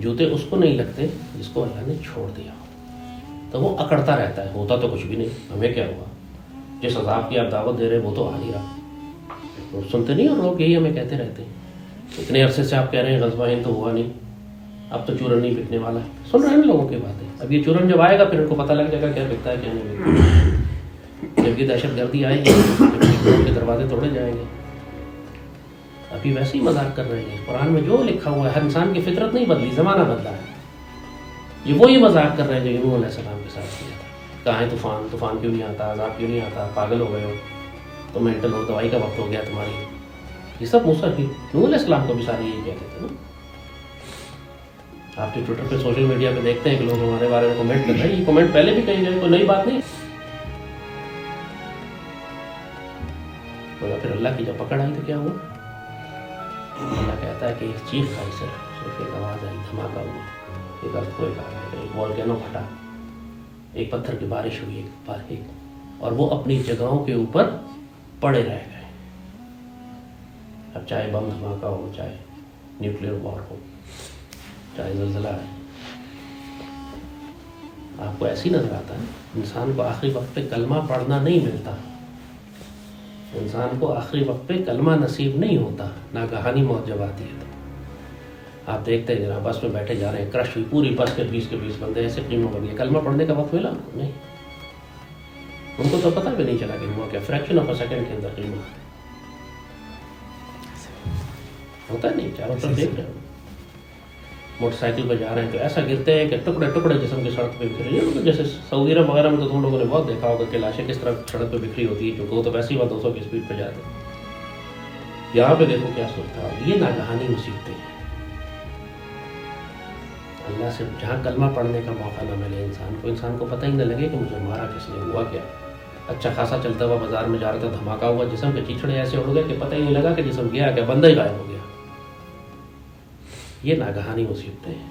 جوتے اس کو نہیں لگتے جس کو اللہ نے چھوڑ دیا ہو، تو وہ اکڑتا رہتا ہے، ہوتا تو کچھ بھی نہیں، ہمیں کیا ہوا، جس عذاب کی آپ دعوت دے رہے وہ تو آ نہیں رہا، سنتے نہیں، اور لوگ یہی ہمیں کہتے رہتے ہیں اتنے عرصے سے آپ کہہ رہے ہیں غزوہ ہند تو ہوا نہیں، اب تو چورن نہیں بکنے والا ہے، سن رہے ہیں لوگوں کی باتیں، اب یہ چورن جب آئے گا پھر ان کو پتہ لگ جائے گا کیا بکتا ہے کیا نہیں بکتا، جب یہ دہشت گردی آئے گی چورن کے دروازے توڑے جائیں گے، ابھی ویسے ہی مذاق کر رہے ہیں، قرآن میں جو لکھا ہوا ہے، ہر انسان کی فطرت نہیں بدلی، زمانہ بدلا ہے، یہ وہی مذاق کر رہے ہیں جو نوح علیہ السلام کے ساتھ کیا تھا، کہاں ہے طوفان کیوں نہیں آتا، عذاب کیوں نہیں آتا، پاگل ہو گئے ہو، تو مینٹل ہو، دوائی کا وقت ہو گیا تمہاری، یہ سب موسیٰ کی نوح علیہ السلام کو بھی سارے یہی کہتے تھے نا۔ آپ جو ٹویٹر پہ سوشل میڈیا پہ دیکھتے ہیں کہ لوگ ہمارے بارے میں کمنٹ کر رہے ہیں، یہ کمنٹ پہلے بھی کہی گئے، کوئی نئی بات نہیں، پھر اللہ کی جب پکڑ آئی تو کیا ہوا، اللہ کہتا ہے کہ ایک چیخ آئی، صرف ایک آواز آئی، دھماکہ ہوا، ایک ارتھکویک آیا، ایک والکینو پھٹا، ایک پتھر کی بارش ہوئی، ایک اور وہ اپنی جگہوں کے اوپر پڑے رہ گئے۔ اب چاہے بم دھماکہ ہو، چاہے نیوکلیر وار ہو، چاہے زلزلہ ہے، آپ کو ایسی نظر آتا ہے انسان کو آخری وقت پہ کلمہ پڑھنا نہیں ملتا، انسان کو آخری وقت پہ کلمہ نصیب نہیں ہوتا، ناگہانی موت جب آتی ہے تو آپ دیکھتے ہیں جناب بس میں بیٹھے جا رہے ہیں، کرش ہوئی پوری بس کے 20 بندے ایسے قیموں ہو گئے، کلمہ پڑھنے کا وقت ملا نہیں، ان کو تو پتہ بھی نہیں چلا کہ ہوا کیا، فریکشن آف اے سیکنڈ کے اندر قیمہ ہوتا ہے نہیں، چاروں طرف دیکھ رہے ہو، موٹر سائیکل پہ جا رہے ہیں تو ایسا گرتے ہیں کہ ٹکڑے ٹکڑے جسم کی سڑک پہ بکھرے ہیں، جیسے سعودی عرب وغیرہ میں تو تم لوگوں نے بہت دیکھا ہوگا کہ لاشیں کس طرح سڑک پہ بکھری ہوتی ہے، کیونکہ وہ تو ویسے ہی 200 کی اسپیڈ پہ جاتے ہیں، یہاں پہ دیکھو کیا صورت ہے، یہ ناگہانی مصیبتیں ہیں، اللہ سے جہاں کلمہ پڑھنے کا موقع نہ ملے انسان کو پتہ ہی نہ لگے کہ مجھے مارا کس نے، ہوا کیا، اچھا خاصا چلتا ہوا بازار میں جا رہا تھا، دھماکہ ہوا، جسم کے چیچڑے ایسے اڑ گئے کہ پتہ ہی نہیں لگا کہ جسم گیا کہ بندہ ہی غائب ہو گیا، یہ ناگہانی مصیبتیں ہیں،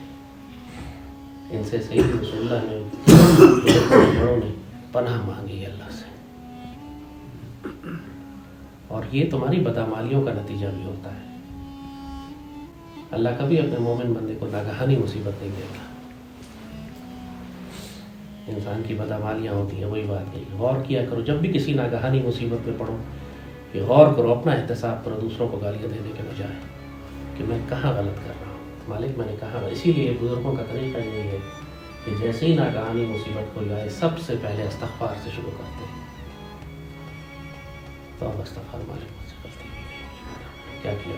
ان سے سید رسول اللہ نے بڑوں نے پناہ مانگی اللہ سے، اور یہ تمہاری بدعمالیوں کا نتیجہ بھی ہوتا ہے، اللہ کبھی اپنے مومن بندے کو ناگہانی مصیبت نہیں دے گا، انسان کی بدعمالیاں ہوتی ہیں، وہی بات نہیں، غور کیا کرو جب بھی کسی ناگہانی مصیبت میں پڑو کہ غور کرو، اپنا احتساب کرو دوسروں کو گالیاں دینے کے بجائے کہ میں کہاں غلط کر رہا ہوں، مالک میں نے کہا، اسی لیے بزرگوں کا طریقہ یہی ہے کہ جیسے ہی ناگہانی مصیبت کوئی آئے سب سے پہلے استغفار سے شروع کرتے ہیں، تو اب استغفار مالک مجھ سے غلطی ہوئی، کیا کیا